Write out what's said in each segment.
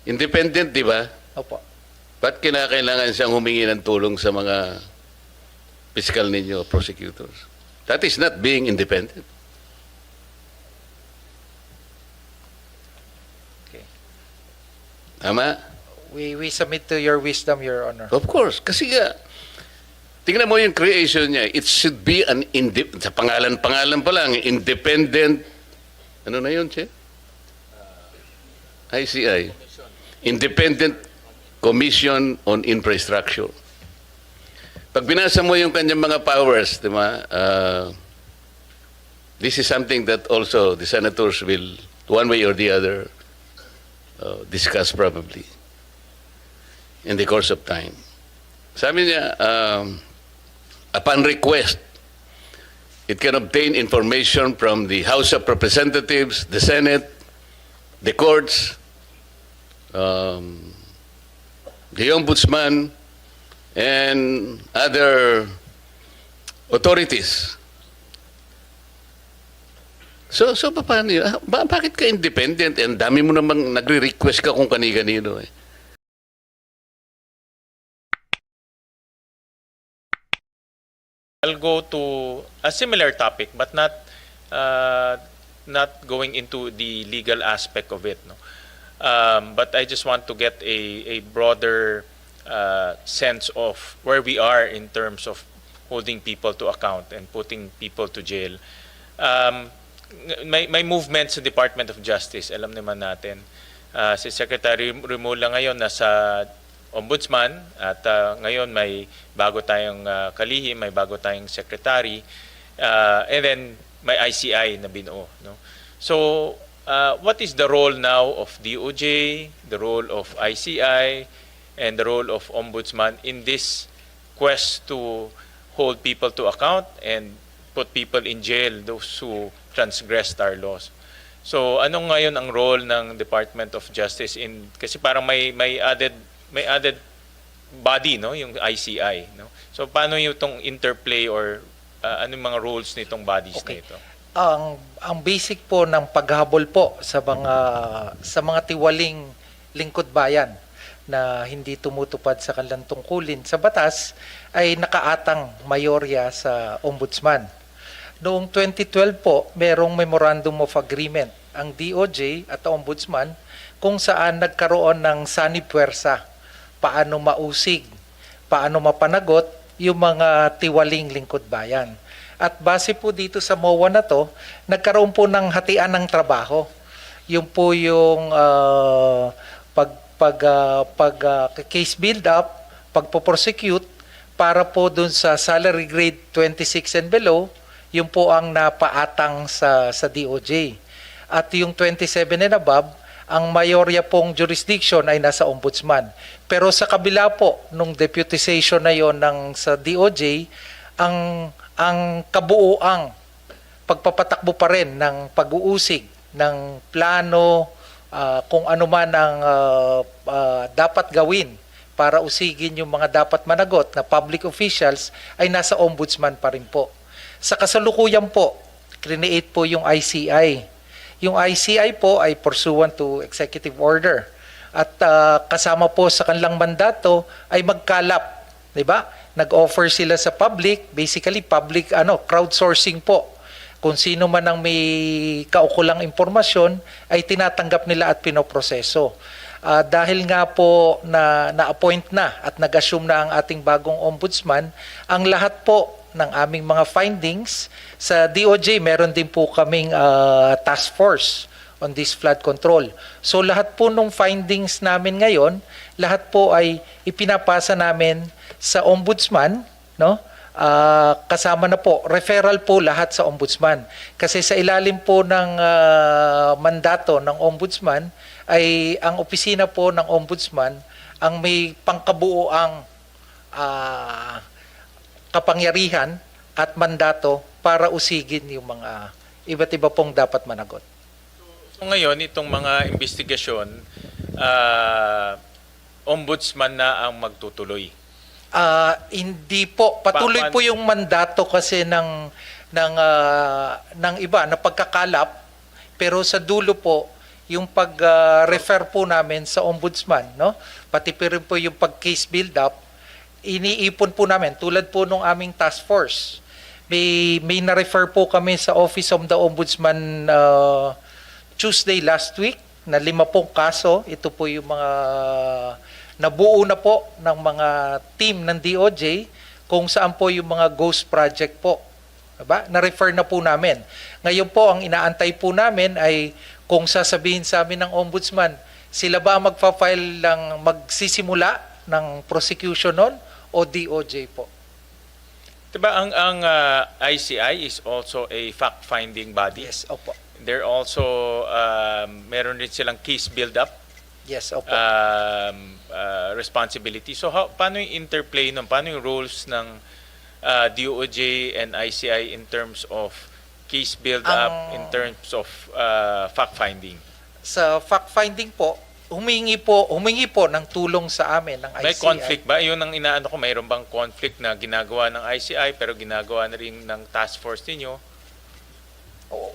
Independent, di ba? Opo. Ba't kinakailangan siyang humingi ng tulong sa mga fiscal ninyo, prosecutors? That is not being independent. Okay. Tama? We submit to your wisdom, Your Honor. Of course. Kasi nga, tingnan mo yung creation niya. It should be an sa pangalan pa lang, independent, ano na yun, Che? ICI. Independent Commission on Infrastructure. Pag binasa mo yung kanyang mga powers, di ba, this is something that also the senators will, one way or the other, discuss probably in the course of time. Sabi niya, upon request, it can obtain information from the House of Representatives, the Senate, the courts, the Ombudsman, and other authorities. So paano yun? Bakit ka independent? Ang dami mo namang nagre-request ka kung kani-kanino eh. I'll go to a similar topic, but not going into the legal aspect of it. No? But I just want to get a broader sense of where we are in terms of holding people to account and putting people to jail. May movement sa Department of Justice, alam naman natin. Si Secretary Remulla ngayon nasa Ombudsman at ngayon may bago tayong kalihim, may bago tayong secretary, and then may ICI na binuo. No? So, what is the role now of DOJ, the role of ICI, and the role of Ombudsman in this quest to hold people to account and put people in jail, those who transgressed our laws? So, anong ngayon ang role ng Department of Justice in, kasi parang may added body, no, yung ICI, no? So paano yung tong interplay or anong mga roles nitong bodies Okay. nito? Ang basic po ng paghabol po sa mga tiwaling lingkod bayan na hindi tumutupad sa kanilang tungkulin sa batas ay nakaatang mayorya sa Ombudsman. Noong 2012 po, merong Memorandum of Agreement ang DOJ at Ombudsman kung saan nagkaroon ng sanipuwersa, paano mausig, paano mapanagot yung mga tiwaling lingkod bayan. At base po dito sa MOA na to, nagkaroon po ng hatian ng trabaho. Yung po yung case build up, pagpo-prosecute para po dun sa salary grade 26 and below, yung po ang napaatang sa DOJ. At yung 27 and above, ang mayorya pong jurisdiction ay nasa Ombudsman. Pero sa kabila po nung deputization na yon sa DOJ, ang kabuuang pagpapatakbo pa rin ng pag-uusig ng plano, kung ano man ang dapat gawin para usigin yung mga dapat managot na public officials ay nasa Ombudsman pa rin po. Sa kasalukuyan po, create po yung ICI. Yung ICI po ay pursuant to executive order at kasama po sa kanilang mandato ay magkalap, 'di ba? Nag-offer sila sa public, basically public crowdsourcing po. Kung sino man ang may kaukulang impormasyon ay tinatanggap nila at pinoproseso. Dahil nga po na-appoint na at nag-assume na ang ating bagong ombudsman, ang lahat po ng aming mga findings sa DOJ, meron din po kaming task force on this flood control. So lahat po ng findings namin ngayon, lahat po ay ipinapasa namin sa ombudsman, no? Kasama na po, referral po lahat sa ombudsman. Kasi sa ilalim po ng mandato ng ombudsman ay ang opisina po ng ombudsman ang may pangkabuoang kapangyarihan at mandato para usigin yung mga iba't iba pong dapat managot. So ngayon, itong mga investigasyon, ombudsman na ang magtutuloy. Hindi po, patuloy po yung mandato kasi ng iba na pagkakalap, pero sa dulo po yung pag-refer po namin sa ombudsman, no? Pati po rin po yung pag-case build-up, iniipon po namin tulad po nung aming task force. May na-refer po kami sa Office of the Ombudsman Tuesday last week na 5 pong kaso. Ito po yung mga nabuo na po ng mga team ng DOJ kung saan po yung mga ghost project po. Diba? Na-refer na po namin. Ngayon po, ang inaantay po namin ay kung sasabihin sa amin ng ombudsman, sila ba magfa-file magsisimula ng prosecution nun o DOJ po? Diba ang ICI is also a fact-finding body. Yes, opo. They're also, meron rin silang case build-up Yes, opo. responsibility. So paano yung interplay nun? Paano yung roles ng DOJ and ICI in terms of case build-up, in terms of fact-finding? Sa fact-finding po, humingi po ng tulong sa amin ng ICI. May conflict ba? Yun ang inaano ko, mayroon bang conflict na ginagawa ng ICI pero ginagawa na rin ng task force ninyo?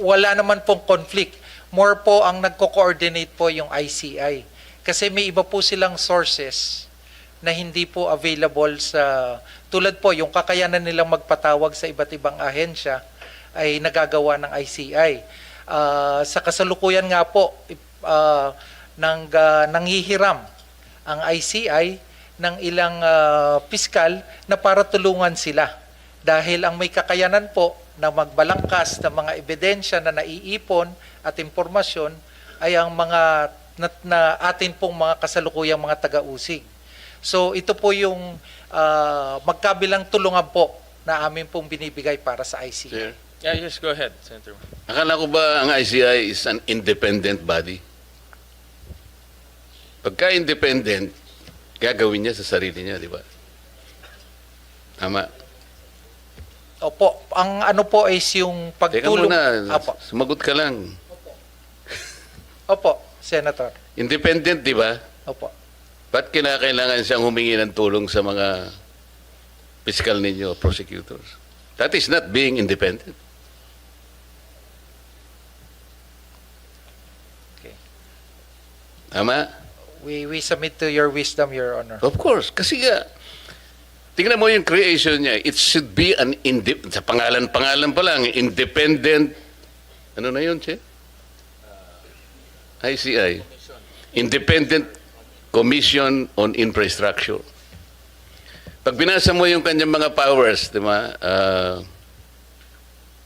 Wala naman pong conflict. More po ang nagko-coordinate po yung ICI. Kasi may iba po silang sources na hindi po available sa... Tulad po, yung kakayanan nilang magpatawag sa iba't ibang ahensya ay nagagawa ng ICI. Sa kasalukuyan nga po, nanghihiram ang ICI ng ilang piskal na para tulungan sila. Dahil ang may kakayanan po na magbalangkas ng mga ebidensya na naiipon at impormasyon ay ang mga na atin pong mga kasalukuyang mga taga-usig. So ito po yung magkabilang tulungan po na amin pong binibigay para sa ICI. Sir, Yeah, yes, go ahead, Senator. akala ko ba ang ICI is an independent body? Pagka independent, gagawin niya sa sarili niya, di ba? Tama. Opo, ang ano po is yung Teka pagtulong. muna, Opo, sumagot ka lang. opo, Senator. Independent, di ba? Opo. Ba't kinakailangan siyang humingi ng tulong sa mga fiscal ninyo, prosecutors? That is not being independent. Okay. Tama? We submit to your wisdom, Your Honor. Of course. Kasi nga, tingnan mo yung creation niya. It should be sa pangalan pa lang, independent, ano na yun, Che? ICI. Independent Commission on Infrastructure. Pag binasa mo yung kanyang mga powers, di ba,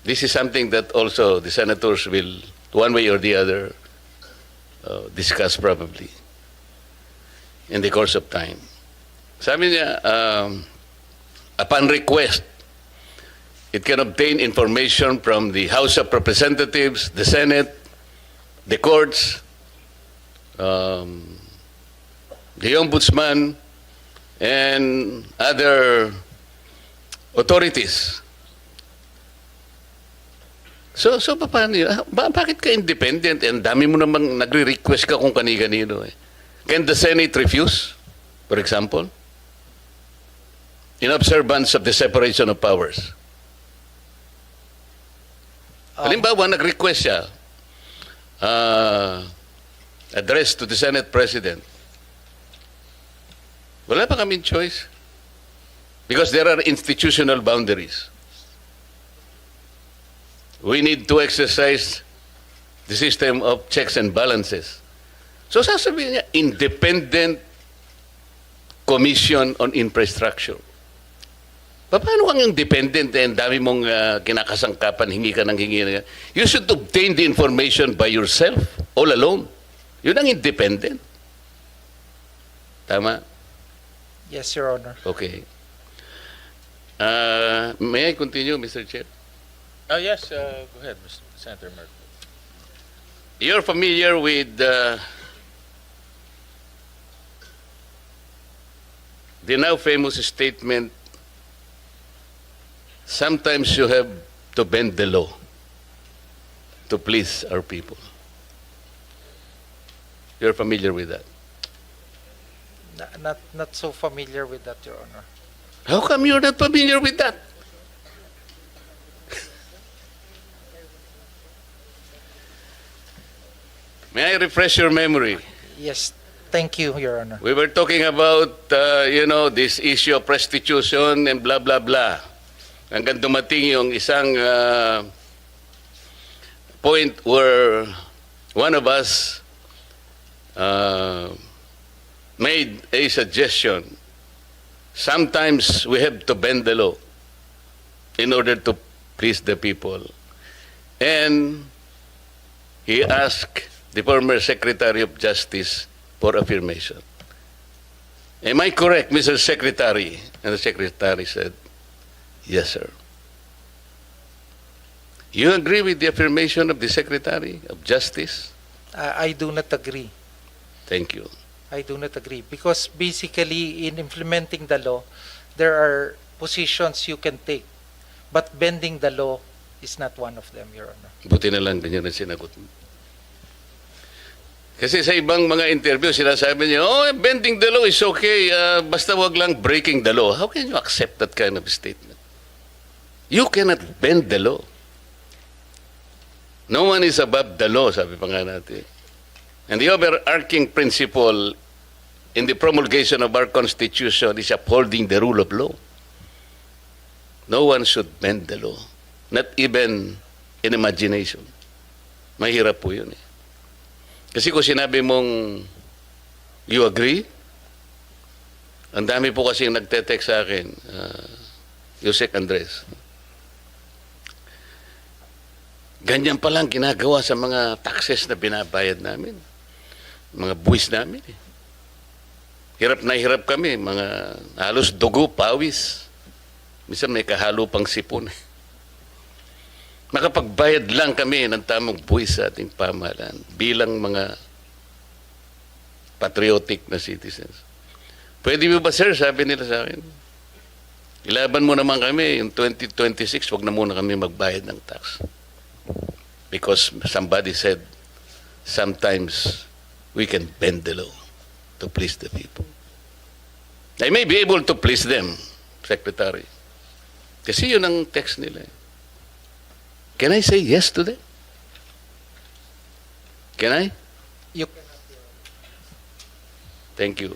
this is something that also the senators will, one way or the other, discuss probably in the course of time. Sabi niya, upon request, it can obtain information from the House of Representatives, the Senate, the courts, the Ombudsman, and other authorities. So paano yun? Bakit ka independent? And dami mo namang nagre-request ka kung kani-kanino eh. Can the Senate refuse, for example? In observance of the separation of powers. Halimbawa, nag-request siya, address to the Senate President. Wala pa kaming choice. Because there are institutional boundaries. We need to exercise the system of checks and balances. So sasabihin niya, Independent Commission on Infrastructure. Paano kang independent and dami mong kinakasangkapan, hingi ka ng hingi? You should obtain the information by yourself, all alone. Yun ang independent. Tama? Yes, Your Honor. Okay. May I continue, Mr. Chair? Oh, yes, go ahead, Mr. Senator Marco. You're familiar with the now famous statement, sometimes you have to bend the law to please our people. You're familiar with that? Not so familiar with that, Your Honor. How come you're not familiar with that? May I refresh your memory? Yes, thank you, Your Honor. We were talking about, this issue of restitution and blah, blah, blah. Hanggang dumating yung isang point where one of us made a suggestion. Sometimes we have to bend the law in order to please the people. And he asked the former Secretary of Justice for affirmation. Am I correct, Mr. Secretary? And the Secretary said, yes, sir. You agree with the affirmation of the Secretary of Justice? I do not agree. Thank you. I do not agree because basically in implementing the law, there are positions you can take. But bending the law is not one of them, Your Honor. Buti na lang ganyan ang sinagot mo. Kasi sa ibang mga interview, sinasabi niya, bending the law is okay, basta wag lang breaking the law. How can you accept that kind of statement? You cannot bend the law. No one is above the law, sabi pa nga natin. And the overarching principle in the promulgation of our Constitution is upholding the rule of law. No one should bend the law. Not even in imagination. Mahirap po yun eh. Kasi kung sinabi mong you agree, ang dami po kasi nagte-text sa akin, Yusek Andres. Ganyan pa lang ginagawa sa mga taxes na binabayad namin. Mga buwis namin eh. Hirap na hirap kami, mga halos dugo, pawis. Minsan may kahalo pang sipon eh. Makapagbayad lang kami ng tamang buwis sa ating pamahalaan bilang mga patriotic na citizens. Pwede mo ba, sir? Sabi nila sa akin. Ilaban mo naman kami, yung 2026, wag na muna kami magbayad ng tax. Because somebody said, sometimes we can bend the law to please the people. I may be able to please them, Secretary. Kasi yun ang text nila eh. Can I say yes to them? Can I? You Thank you.